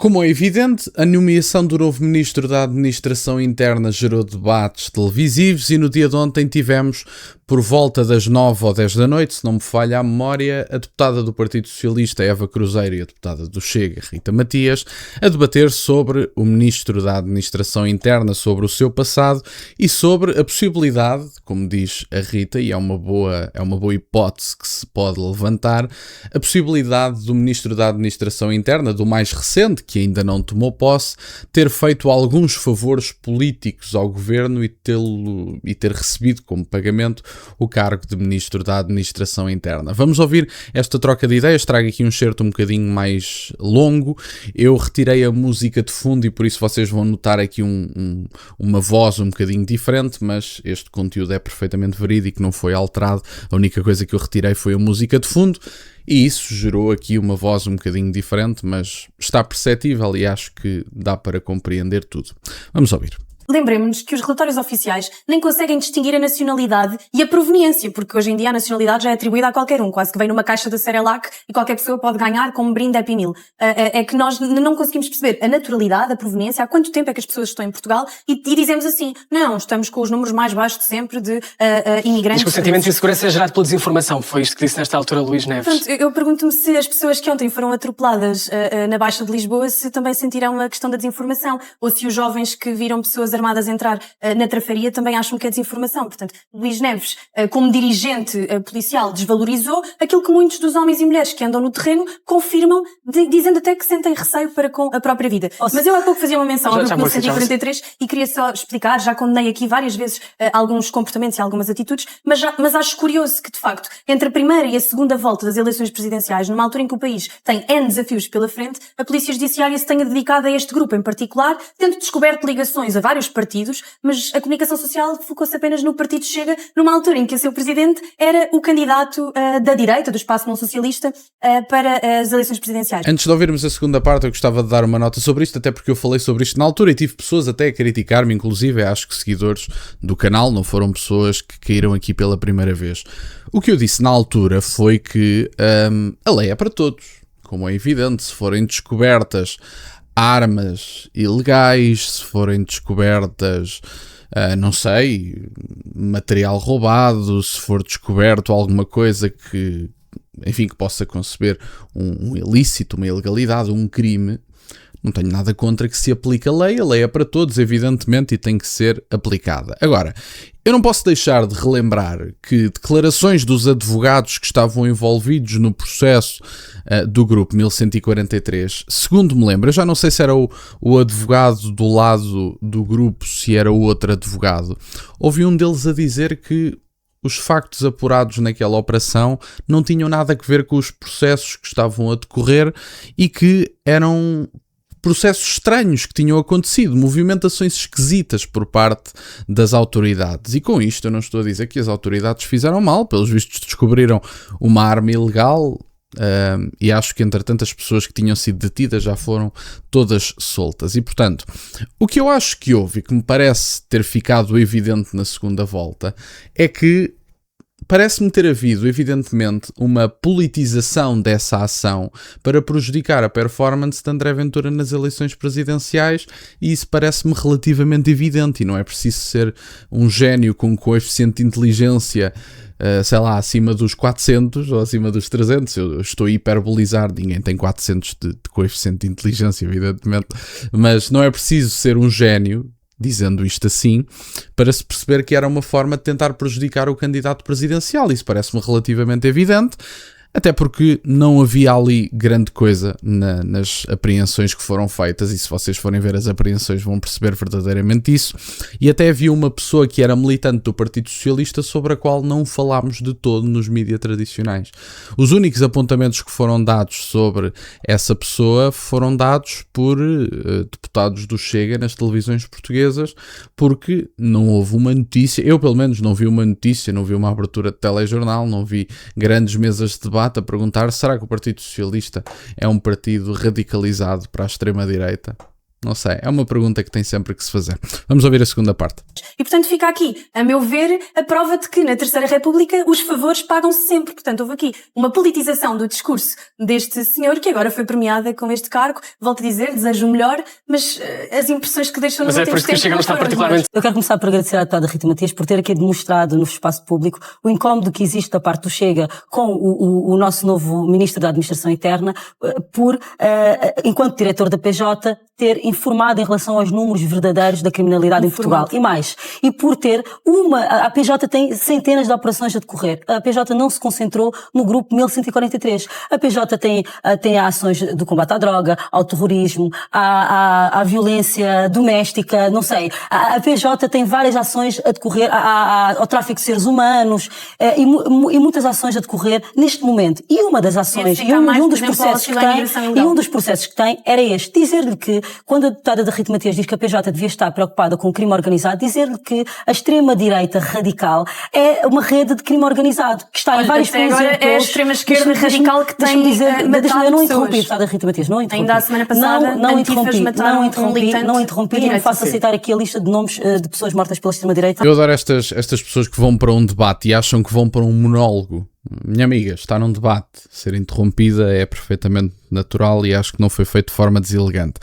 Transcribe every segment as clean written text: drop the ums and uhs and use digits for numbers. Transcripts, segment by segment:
Como é evidente, a nomeação do novo Ministro da Administração Interna gerou debates televisivos e no dia de ontem tivemos, por volta das 9 ou 10 da noite, se não me falha a memória, a deputada do Partido Socialista Eva Cruzeiro e a deputada do Chega, Rita Matias, a debater sobre o Ministro da Administração Interna, sobre o seu passado e sobre a possibilidade, como diz a Rita, e é uma boa hipótese que se pode levantar, a possibilidade do Ministro da Administração Interna, do mais recente, que ainda não tomou posse, ter feito alguns favores políticos ao governo e ter recebido como pagamento o cargo de Ministro da Administração Interna. Vamos ouvir esta troca de ideias, trago aqui um excerto um bocadinho mais longo. Eu retirei a música de fundo e por isso vocês vão notar aqui uma voz um bocadinho diferente, mas este conteúdo é perfeitamente verídico, não foi alterado. A única coisa que eu retirei foi a música de fundo. E isso gerou aqui uma voz um bocadinho diferente, mas está perceptível e acho que dá para compreender tudo. Vamos ouvir. Lembremos-nos que os relatórios oficiais nem conseguem distinguir a nacionalidade e a proveniência, porque hoje em dia a nacionalidade já é atribuída a qualquer um, quase que vem numa caixa da Cerelac e qualquer pessoa pode ganhar como brinde Happy Meal. É que nós não conseguimos perceber a naturalidade, a proveniência, há quanto tempo é que as pessoas estão em Portugal e dizemos assim, não, estamos com os números mais baixos de sempre de imigrantes. Diz que o sentimento de insegurança é gerado pela desinformação, foi isto que disse nesta altura Luís Neves. Portanto, eu pergunto-me se as pessoas que ontem foram atropeladas na Baixa de Lisboa se também sentirão a questão da desinformação, ou se os jovens que viram pessoas armadas entrar na trafaria também acham que é desinformação. Portanto, Luís Neves, como dirigente policial, desvalorizou aquilo que muitos dos homens e mulheres que andam no terreno confirmam, dizendo até que sentem receio para com a própria vida. Mas eu há pouco fazia uma menção ao grupo 1143 e queria só explicar, já condenei aqui várias vezes alguns comportamentos e algumas atitudes, mas acho curioso que, de facto, entre a primeira e a segunda volta das eleições presidenciais, numa altura em que o país tem N desafios pela frente, a Polícia Judiciária se tenha dedicado a este grupo em particular, tendo descoberto ligações a vários partidos, mas a comunicação social focou-se apenas no Partido Chega, numa altura em que o seu presidente era o candidato da direita, do espaço não socialista, para as eleições presidenciais. Antes de ouvirmos a segunda parte, eu gostava de dar uma nota sobre isto, até porque eu falei sobre isto na altura e tive pessoas até a criticar-me, inclusive acho que seguidores do canal, não foram pessoas que caíram aqui pela primeira vez. O que eu disse na altura foi que a lei é para todos, como é evidente, se forem descobertas armas ilegais, se forem descobertas, não sei, material roubado, se for descoberto alguma coisa que, enfim, que possa conceber um ilícito, uma ilegalidade, um crime, não tenho nada contra que se aplique a lei é para todos, evidentemente, e tem que ser aplicada. Agora, eu não posso deixar de relembrar que declarações dos advogados que estavam envolvidos no processo do grupo 1143, segundo me lembro, eu já não sei se era o advogado do lado do grupo, se era o outro advogado, houve um deles a dizer que os factos apurados naquela operação não tinham nada a ver com os processos que estavam a decorrer e que eram processos estranhos que tinham acontecido, movimentações esquisitas por parte das autoridades. E com isto eu não estou a dizer que as autoridades fizeram mal, pelos vistos descobriram uma arma ilegal e acho que entretanto as pessoas que tinham sido detidas já foram todas soltas. E portanto, o que eu acho que houve e que me parece ter ficado evidente na segunda volta é que parece-me ter havido, evidentemente, uma politização dessa ação para prejudicar a performance de André Ventura nas eleições presidenciais e isso parece-me relativamente evidente e não é preciso ser um gênio com um coeficiente de inteligência, sei lá, acima dos 400 ou acima dos 300, eu estou a hiperbolizar, ninguém tem 400 de coeficiente de inteligência, evidentemente, mas não é preciso ser um gênio, dizendo isto assim, para se perceber que era uma forma de tentar prejudicar o candidato presidencial. Isso parece-me relativamente evidente, até porque não havia ali grande coisa nas apreensões que foram feitas, e se vocês forem ver as apreensões vão perceber verdadeiramente isso, e até havia uma pessoa que era militante do Partido Socialista sobre a qual não falámos de todo nos mídias tradicionais. Os únicos apontamentos que foram dados sobre essa pessoa foram dados por deputados do Chega nas televisões portuguesas, porque não houve uma notícia, eu pelo menos não vi uma notícia, não vi uma abertura de telejornal, não vi grandes mesas de debate a perguntar: será que o Partido Socialista é um partido radicalizado para a extrema-direita? Não sei, é uma pergunta que tem sempre que se fazer. Vamos ouvir a segunda parte. E, portanto, fica aqui, a meu ver, a prova de que na Terceira República os favores pagam-se sempre. Portanto, houve aqui uma politização do discurso deste senhor, que agora foi premiada com este cargo. Volto a dizer, desejo o melhor, mas as impressões que deixou nos últimos tempos... Mas é por isso que Chega não está particularmente... Eu quero começar por agradecer à deputada Rita Matias por ter aqui demonstrado no espaço público o incómodo que existe da parte do Chega com o nosso novo Ministro da Administração Interna por, enquanto diretor da PJ, ter informado em relação aos números verdadeiros da criminalidade em Portugal. E mais, e por ter a PJ tem centenas de operações a decorrer. A PJ não se concentrou no grupo 1143. A PJ tem ações de combate à droga, ao terrorismo, à violência doméstica, não sei. A PJ tem várias ações a decorrer, ao tráfico de seres humanos, e muitas ações a decorrer neste momento. E uma das ações, um dos processos que tem era este. Dizer-lhe que, quando a deputada da Rita Matias diz que a PJ devia estar preocupada com o crime organizado, dizer-lhe que a extrema-direita radical é uma rede de crime organizado, que está em vários países europeus. É a extrema-esquerda radical que tem matado eu não interrompi a deputada Rita Matias, não interrompi. Ainda a semana passada, não interrompi, não me faça Okay. citar aqui a lista de nomes de pessoas mortas pela extrema-direita. Eu adoro estas pessoas que vão para um debate e acham que vão para um monólogo. Minha amiga, está num debate. Ser interrompida é perfeitamente natural e acho que não foi feito de forma deselegante.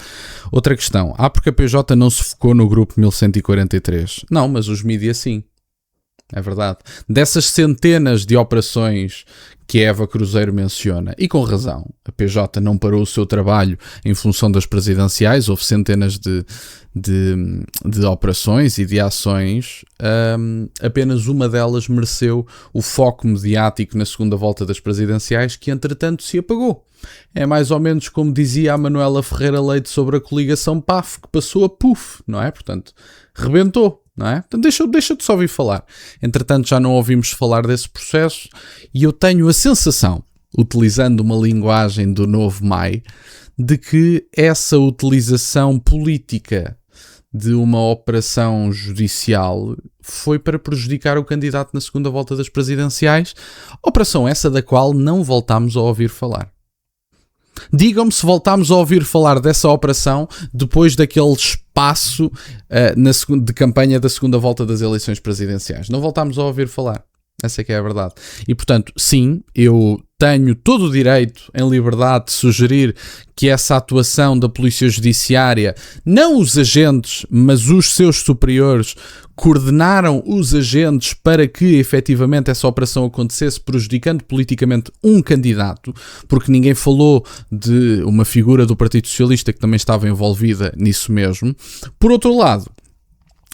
Outra questão. Porque a PJ não se focou no grupo 1143? Não, mas os mídias sim. É verdade. Dessas centenas de operações que a Eva Cruzeiro menciona, e com razão, a PJ não parou o seu trabalho em função das presidenciais, houve centenas de operações e de ações, apenas uma delas mereceu o foco mediático na segunda volta das presidenciais, que entretanto se apagou. É mais ou menos como dizia a Manuela Ferreira Leite sobre a coligação PAF, que passou a PUF, não é? Portanto, rebentou. Não é? Então deixa de só ouvir falar. Entretanto, já não ouvimos falar desse processo e eu tenho a sensação, utilizando uma linguagem do novo MAI, de que essa utilização política de uma operação judicial foi para prejudicar o candidato na segunda volta das presidenciais, operação essa da qual não voltámos a ouvir falar. Digam-me se voltámos a ouvir falar dessa operação depois daquele espaço de campanha da segunda volta das eleições presidenciais. Não voltámos a ouvir falar. Essa é que é a verdade. E, portanto, sim, eu tenho todo o direito, em liberdade, de sugerir que essa atuação da Polícia Judiciária, não os agentes, mas os seus superiores, coordenaram os agentes para que, efetivamente, essa operação acontecesse, prejudicando politicamente um candidato, porque ninguém falou de uma figura do Partido Socialista que também estava envolvida nisso mesmo. Por outro lado,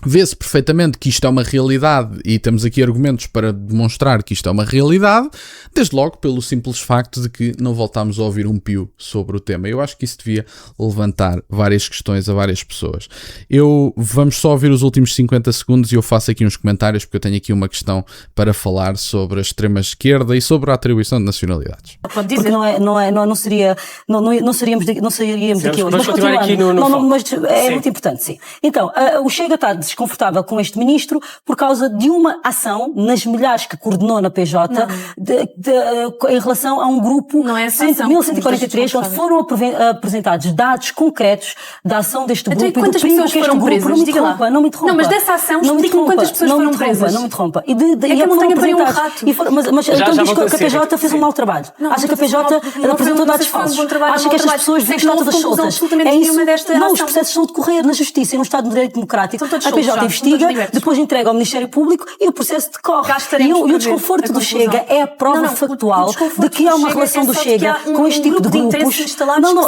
vê-se perfeitamente que isto é uma realidade e temos aqui argumentos para demonstrar que isto é uma realidade, desde logo pelo simples facto de que não voltámos a ouvir um pio sobre o tema. Eu acho que isso devia levantar várias questões a várias pessoas. Vamos só ouvir os últimos 50 segundos e eu faço aqui uns comentários porque eu tenho aqui uma questão para falar sobre a extrema-esquerda e sobre a atribuição de nacionalidades. Pode dizer. Porque não saíríamos daqui hoje. Vamos continuar aqui no mas é muito importante, sim. Então, o Chega está desconfortável com este ministro por causa de uma ação nas milhares que coordenou na PJ em relação a um grupo 1143, onde foram apresentados dados concretos da ação deste grupo. Então, e quantas pessoas foram presas? Não me interrompa. Não, mas dessa ação, explica-me quantas pessoas foram presas. Não me interrompa. É que eu não tenho a ver um rato. Mas então diz que a PJ fez um mau trabalho. Acha que a PJ apresentou dados falsos. Acha que estas pessoas deviam estar todas soltas. É isso. Não, os processos são de correr na justiça e num Estado de Direito Democrático. A PJ investiga, depois entrega ao Ministério Público e o processo decorre. E o desconforto do Chega é a prova factual de que há uma relação do Chega com este tipo de grupos.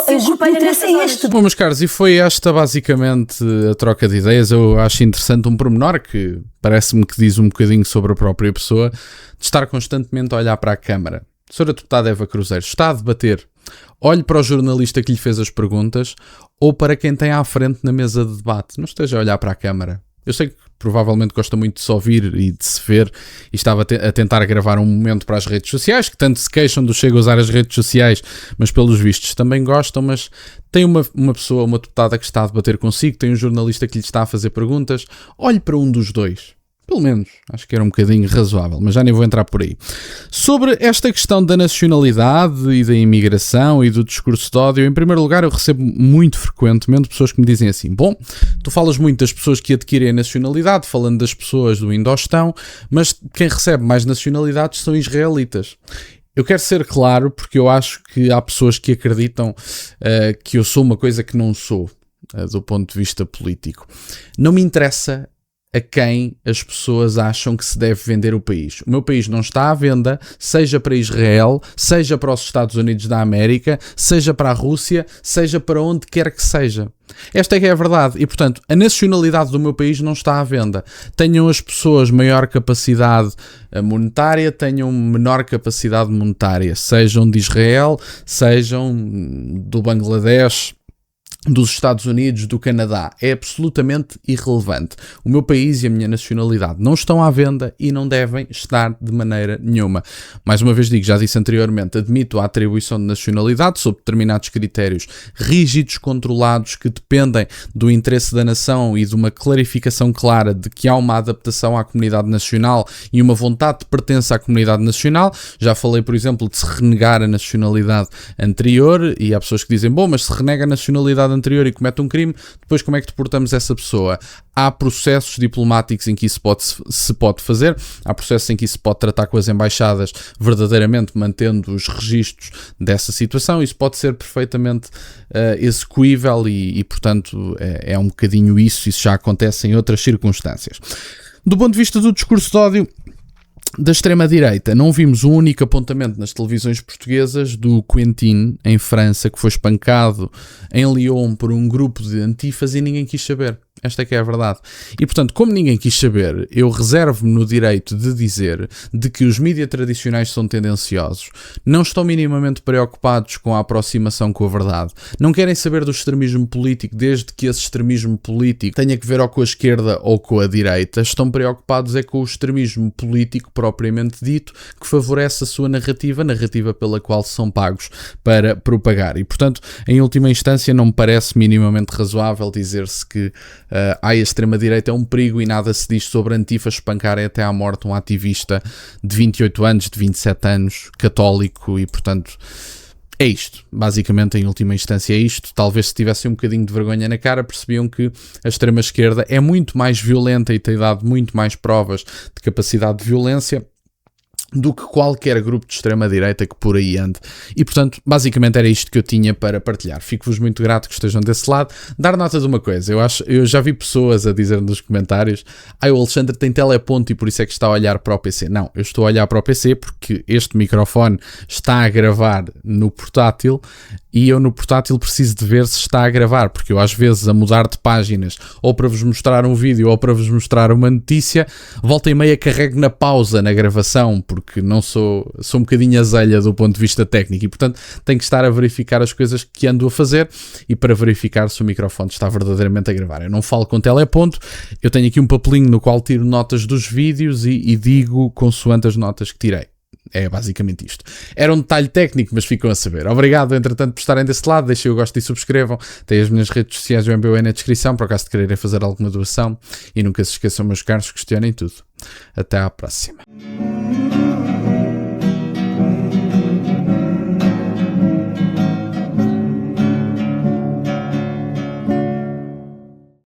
O grupo de interesse é este. Bom, meus caros, e foi esta basicamente a troca de ideias. Eu acho interessante um pormenor que parece-me que diz um bocadinho sobre a própria pessoa, de estar constantemente a olhar para a Câmara. Sra. Deputada Eva Cruzeiro, está a debater, olhe para o jornalista que lhe fez as perguntas ou para quem tem à frente na mesa de debate. Não esteja a olhar para a Câmara. Eu sei que provavelmente gosta muito de se ouvir e de se ver e estava a tentar gravar um momento para as redes sociais, que tanto se queixam do Chega a usar as redes sociais, mas pelos vistos também gostam, mas tem uma pessoa, uma deputada que está a debater consigo, tem um jornalista que lhe está a fazer perguntas, olhe para um dos dois. Pelo menos, acho que era um bocadinho razoável, mas já nem vou entrar por aí. Sobre esta questão da nacionalidade e da imigração e do discurso de ódio, em primeiro lugar eu recebo muito frequentemente pessoas que me dizem assim: bom, tu falas muito das pessoas que adquirem a nacionalidade, falando das pessoas do Indostão, mas quem recebe mais nacionalidades são israelitas. Eu quero ser claro porque eu acho que há pessoas que acreditam que eu sou uma coisa que não sou, do ponto de vista político. Não me interessa a quem as pessoas acham que se deve vender o país. O meu país não está à venda, seja para Israel, seja para os Estados Unidos da América, seja para a Rússia, seja para onde quer que seja. Esta é que é a verdade e, portanto, a nacionalidade do meu país não está à venda. Tenham as pessoas maior capacidade monetária, tenham menor capacidade monetária, sejam de Israel, sejam do Bangladesh, dos Estados Unidos, do Canadá, é absolutamente irrelevante. O meu país e a minha nacionalidade não estão à venda e não devem estar de maneira nenhuma. Mais uma vez digo, já disse anteriormente, admito a atribuição de nacionalidade sob determinados critérios rígidos, controlados, que dependem do interesse da nação e de uma clarificação clara de que há uma adaptação à comunidade nacional e uma vontade de pertença à comunidade nacional. Já falei, por exemplo, de se renegar a nacionalidade anterior e há pessoas que dizem, bom, mas se renega a nacionalidade anterior e comete um crime, depois como é que deportamos essa pessoa? Há processos diplomáticos em que isso se pode fazer, há processos em que isso se pode tratar com as embaixadas verdadeiramente mantendo os registros dessa situação, isso pode ser perfeitamente execuível e portanto é um bocadinho isso já acontece em outras circunstâncias. Do ponto de vista do discurso de ódio da extrema-direita, não vimos um único apontamento nas televisões portuguesas do Quentin, em França, que foi espancado em Lyon por um grupo de antifas e ninguém quis saber. Esta é que é a verdade. E, portanto, como ninguém quis saber, eu reservo-me no direito de dizer de que os mídias tradicionais são tendenciosos, não estão minimamente preocupados com a aproximação com a verdade, não querem saber do extremismo político, desde que esse extremismo político tenha que ver ou com a esquerda ou com a direita, estão preocupados é com o extremismo político propriamente dito, que favorece a sua narrativa pela qual são pagos para propagar. E, portanto, em última instância, não me parece minimamente razoável dizer-se que a extrema-direita é um perigo e nada se diz sobre antifas espancarem até à morte um ativista de 28 anos, de 27 anos, católico e, portanto, é isto. Basicamente, em última instância, é isto. Talvez se tivessem um bocadinho de vergonha na cara, percebiam que a extrema-esquerda é muito mais violenta e tem dado muito mais provas de capacidade de violência do que qualquer grupo de extrema-direita que por aí ande. E, portanto, basicamente era isto que eu tinha para partilhar. Fico-vos muito grato que estejam desse lado. Dar nota de uma coisa, eu já vi pessoas a dizer nos comentários: o Alexandre tem teleponto e por isso é que está a olhar para o PC. Não, eu estou a olhar para o PC porque este microfone está a gravar no portátil e eu no portátil preciso de ver se está a gravar, porque eu às vezes a mudar de páginas ou para vos mostrar um vídeo ou para vos mostrar uma notícia, volta e meia carrego na pausa na gravação, porque não sou um bocadinho azelha do ponto de vista técnico e, portanto, tenho que estar a verificar as coisas que ando a fazer e para verificar se o microfone está verdadeiramente a gravar. Eu não falo com teleponto, eu tenho aqui um papelinho no qual tiro notas dos vídeos e digo consoante as notas que tirei. É basicamente isto. Era um detalhe técnico, mas ficam a saber. Obrigado, entretanto, por estarem desse lado. Deixem o gosto e subscrevam. Tem as minhas redes sociais, o MBWay na descrição, por acaso de quererem fazer alguma doação. E nunca se esqueçam, meus caros, questionem tudo. Até à próxima.